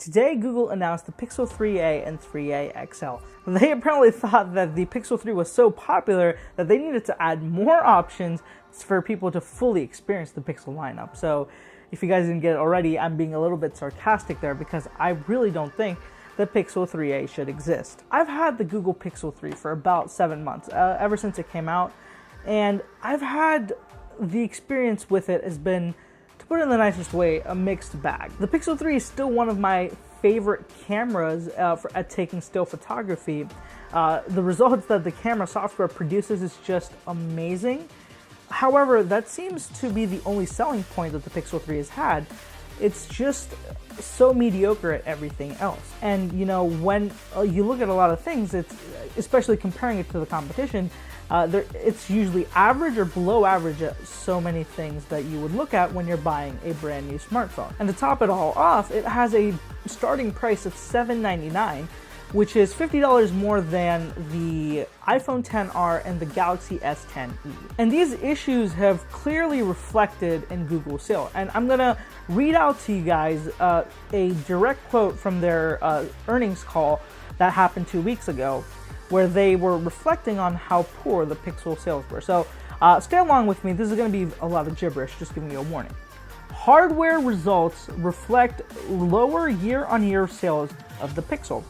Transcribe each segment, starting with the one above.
Today, Google announced the Pixel 3a and 3a XL. They apparently thought that the Pixel 3 was so popular that they needed to add more options for people to fully experience the Pixel lineup. So if you guys didn't get it already, I'm being a little bit sarcastic there because I really don't think the Pixel 3a should exist. I've had the Google Pixel 3 for about 7 months, ever since it came out, and I've had the experience with it has been, to put it in the nicest way, a mixed bag. The Pixel 3 is still one of my favorite cameras at taking still photography. The results that the camera software produces is just amazing. However, that seems to be the only selling point that the Pixel 3 has had. It's just so mediocre at everything else. And you know, when you look at a lot of things, it's especially comparing it to the competition, it's usually average or below average at so many things that you would look at when you're buying a brand new smartphone. And to top it all off, it has a starting price of $799, which is $50 more than the iPhone XR and the Galaxy S10e. And these issues have clearly reflected in Google's sale. And I'm gonna read out to you guys a direct quote from their earnings call that happened 2 weeks ago, where they were reflecting on how poor the Pixel sales were. So stay along with me, this is gonna be a lot of gibberish, just giving you a warning. Hardware results reflect lower year-on-year sales of the Pixel,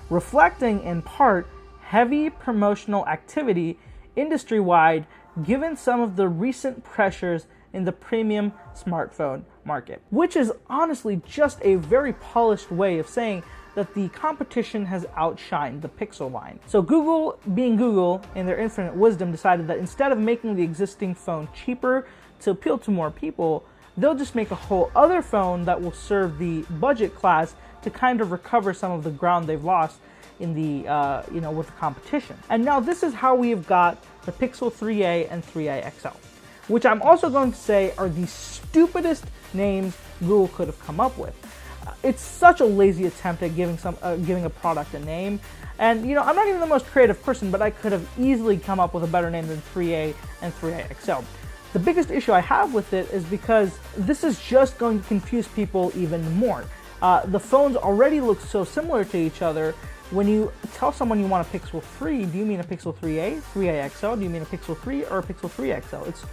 reflecting in part heavy promotional activity industry-wide given some of the recent pressures in the premium smartphone market, which is honestly just a very polished way of saying that the competition has outshined the Pixel line. So Google, being Google, in their infinite wisdom, decided that instead of making the existing phone cheaper to appeal to more people, they'll just make a whole other phone that will serve the budget class to kind of recover some of the ground they've lost in the, with the competition. And now this is how we have got the Pixel 3a and 3a XL, which I'm also going to say are the stupidest names Google could have come up with. It's such a lazy attempt at giving a product a name. And I'm not even the most creative person, but I could have easily come up with a better name than 3a and 3a XL. The biggest issue I have with it is because this is just going to confuse people even more. The phones already look so similar to each other. When you tell someone you want a Pixel 3, do you mean a Pixel 3a, 3a XL? Do you mean a Pixel 3 or a Pixel 3 XL? It's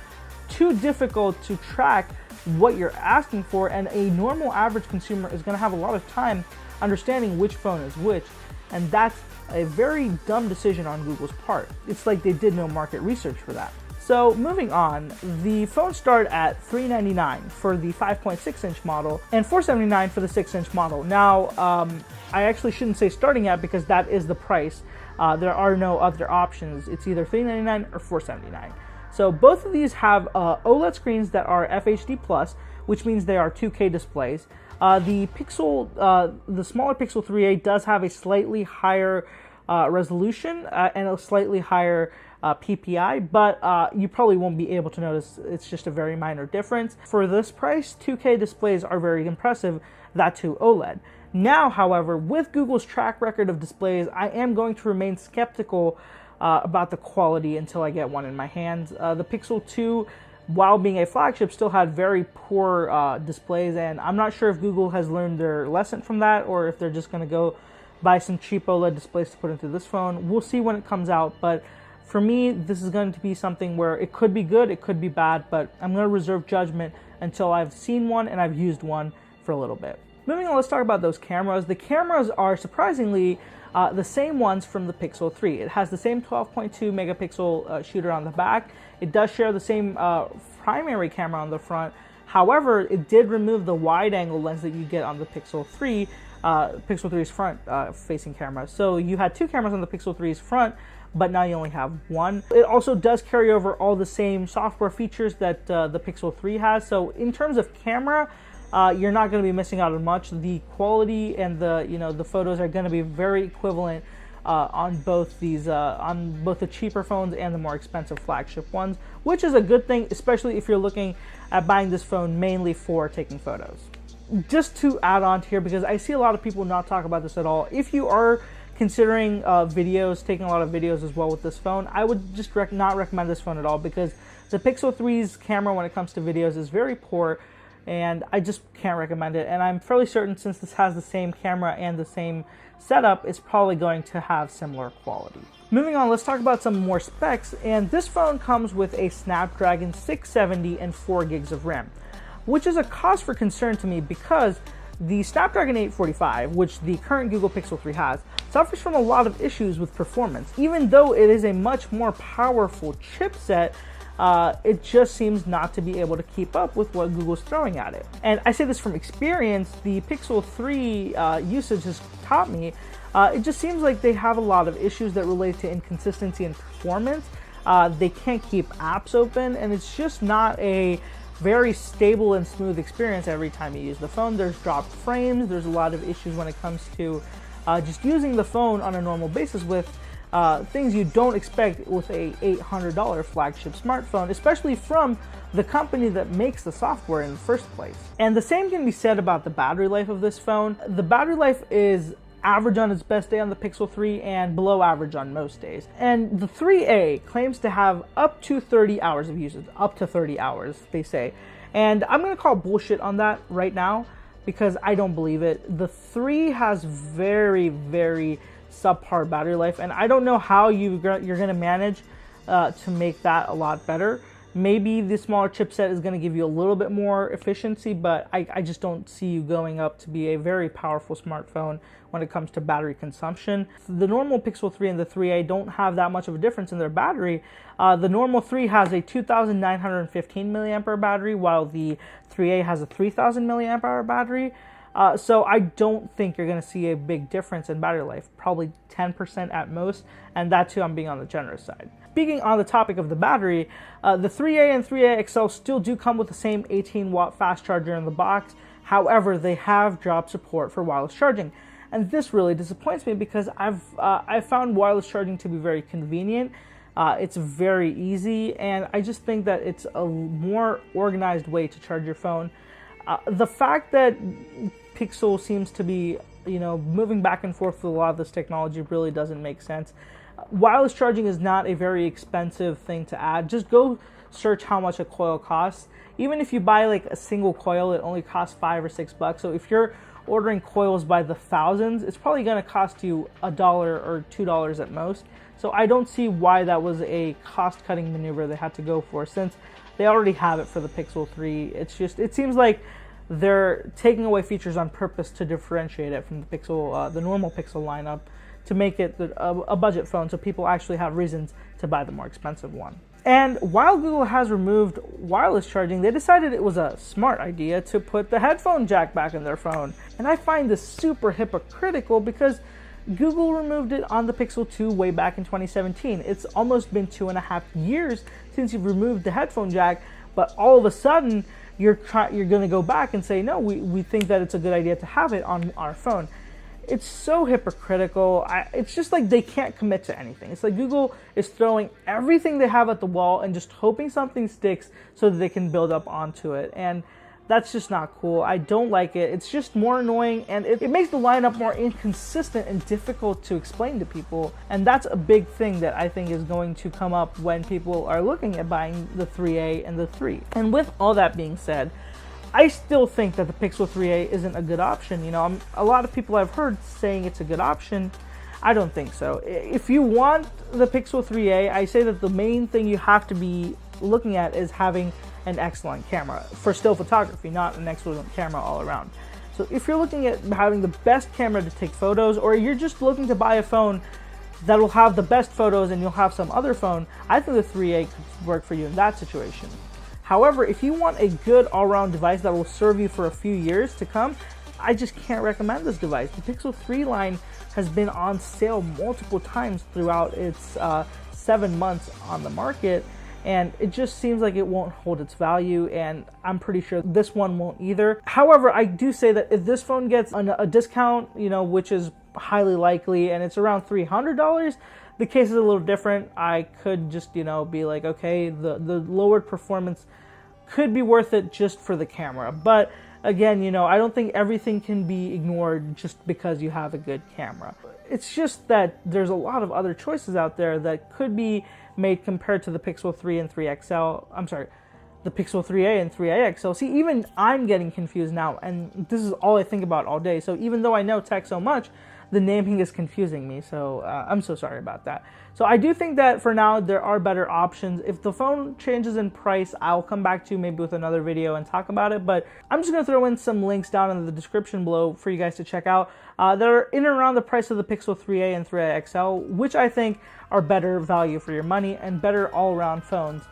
too difficult to track what you're asking for, and a normal average consumer is going to have a lot of time understanding which phone is which, and that's a very dumb decision on Google's part. It's like they did no market research for that. So moving on, the phones start at $399 for the 5.6-inch model and $479 for the 6-inch model. Now, I actually shouldn't say starting at because that is the price. There are no other options. It's either $399 or $479. So both of these have OLED screens that are FHD+, which means they are 2K displays. The smaller Pixel 3a does have a slightly higher resolution and a slightly higher PPI, but you probably won't be able to notice. It's just a very minor difference. For this price, 2K displays are very impressive, that too OLED. Now, however, with Google's track record of displays, I am going to remain skeptical about the quality until I get one in my hands. The Pixel 2, while being a flagship, still had very poor displays, and I'm not sure if Google has learned their lesson from that or if they're just going to go buy some cheap OLED displays to put into this phone. We'll see when it comes out, but for me, this is going to be something where it could be good, it could be bad, but I'm going to reserve judgment until I've seen one and I've used one for a little bit. Moving on, let's talk about those cameras. The cameras are surprisingly the same ones from the Pixel 3. It has the same 12.2 megapixel shooter on the back. It does share the same primary camera on the front. However, it did remove the wide-angle lens that you get on the Pixel 3, Pixel 3's front facing camera. So you had two cameras on the Pixel 3's front, but now you only have one. It also does carry over all the same software features that the Pixel 3 has. So in terms of camera, you're not going to be missing out on much. The quality and the photos are going to be very equivalent on both these, on both the cheaper phones and the more expensive flagship ones, which is a good thing, especially if you're looking at buying this phone mainly for taking photos. Just to add on to here, because I see a lot of people not talk about this at all, if you are considering videos, taking a lot of videos as well with this phone, I would just not recommend this phone at all, because the Pixel 3's camera when it comes to videos is very poor. and I just can't recommend it. And I'm fairly certain, since this has the same camera and the same setup, it's probably going to have similar quality. Moving on, let's talk about some more specs, and this phone comes with a Snapdragon 670 and 4 gigs of RAM, which is a cause for concern to me because the Snapdragon 845, which the current Google Pixel 3 has, suffers from a lot of issues with performance. Even though it is a much more powerful chipset, it just seems not to be able to keep up with what Google's throwing at it. And I say this from experience. The Pixel 3 usage has taught me it just seems like they have a lot of issues that relate to inconsistency in performance. They can't keep apps open, and it's just not a very stable and smooth experience every time you use the phone. There's dropped frames, there's a lot of issues when it comes to just using the phone on a normal basis with things you don't expect with a $800 flagship smartphone, especially from the company that makes the software in the first place. And the same can be said about the battery life of this phone. The battery life is average on its best day on the Pixel 3 and below average on most days. And the 3A claims to have up to 30 hours of usage, up to 30 hours, they say. And I'm gonna call bullshit on that right now because I don't believe it. The 3 has very, very subpar battery life, and I don't know how you're gonna manage to make that a lot better. Maybe the smaller chipset is going to give you a little bit more efficiency, but I just don't see you going up to be a very powerful smartphone when it comes to battery consumption. The normal Pixel 3 and the 3A don't have that much of a difference in their battery. The normal 3 has a 2,915 milliamp hour battery, while the 3A has a 3,000 milliamp hour battery. So I don't think you're going to see a big difference in battery life, probably 10% at most, and that too I'm being on the generous side. Speaking on the topic of the battery, the 3A and 3A XL still do come with the same 18-watt fast charger in the box. However, they have dropped support for wireless charging, and this really disappoints me because I've found wireless charging to be very convenient. It's very easy, and I just think that it's a more organized way to charge your phone. The fact that Pixel seems to be, moving back and forth with a lot of this technology really doesn't make sense. Wireless charging is not a very expensive thing to add. Just go search how much a coil costs. Even if you buy like a single coil, it only costs $5 or $6. So if you're ordering coils by the thousands, it's probably going to cost you $1 or $2 at most. So I don't see why that was a cost-cutting maneuver they had to go for, since they already have it for the Pixel 3. It seems like they're taking away features on purpose to differentiate it from the Pixel, the normal Pixel lineup, to make it a budget phone, so people actually have reasons to buy the more expensive one. And while Google has removed wireless charging, they decided it was a smart idea to put the headphone jack back in their phone. And I find this super hypocritical because Google removed it on the Pixel 2 way back in 2017. It's almost been 2.5 years since you've removed the headphone jack, but all of a sudden you're going to go back and say, no, we think that it's a good idea to have it on our phone. It's so hypocritical. It's just like they can't commit to anything. It's like Google is throwing everything they have at the wall and just hoping something sticks so that they can build up onto it. And that's just not cool. I don't like it. It's just more annoying, and it makes the lineup more inconsistent and difficult to explain to people. And that's a big thing that I think is going to come up when people are looking at buying the 3A and the 3. And with all that being said, I still think that the Pixel 3A isn't a good option. A lot of people I've heard saying it's a good option. I don't think so. If you want the Pixel 3A, I say that the main thing you have to be looking at is having an excellent camera for still photography, not an excellent camera all around. So if you're looking at having the best camera to take photos, or you're just looking to buy a phone that will have the best photos and you'll have some other phone, I think the 3A could work for you in that situation. However, if you want a good all-around device that will serve you for a few years to come, I just can't recommend this device. The Pixel 3 line has been on sale multiple times throughout its 7 months on the market, and it just seems like it won't hold its value, and I'm pretty sure this one won't either. However, I do say that if this phone gets a discount, which is highly likely, and it's around $300, the case is a little different. I could just, be like, okay, the lowered performance could be worth it just for the camera. But again, I don't think everything can be ignored just because you have a good camera. It's just that there's a lot of other choices out there that could be made compared to the Pixel 3 and 3 XL. I'm sorry, the Pixel 3a and 3a XL. See, even I'm getting confused now, and this is all I think about all day. So even though I know tech so much, the naming is confusing me. So I'm so sorry about that. So I do think that for now there are better options. If the phone changes in price, I'll come back to you maybe with another video and talk about it. But I'm just gonna throw in some links down in the description below for you guys to check out that are in and around the price of the Pixel 3a and 3a XL, which I think are better value for your money and better all-around phones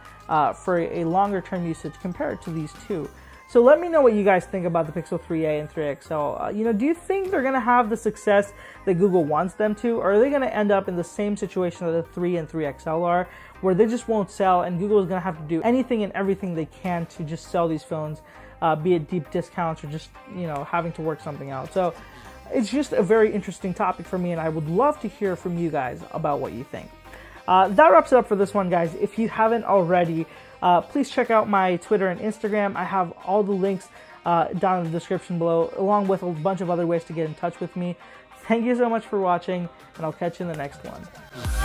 for a longer term usage compared to these two. So let me know what you guys think about the Pixel 3a and 3a XL. Do you think they're going to have the success that Google wants them to, or are they going to end up in the same situation that the 3 and 3 XL are, where they just won't sell and Google is going to have to do anything and everything they can to just sell these phones, be it deep discounts or just, having to work something out. So it's just a very interesting topic for me, and I would love to hear from you guys about what you think. That wraps it up for this one, guys. If you haven't already, please check out my Twitter and Instagram. I have all the links down in the description below, along with a bunch of other ways to get in touch with me. Thank you so much for watching, and I'll catch you in the next one.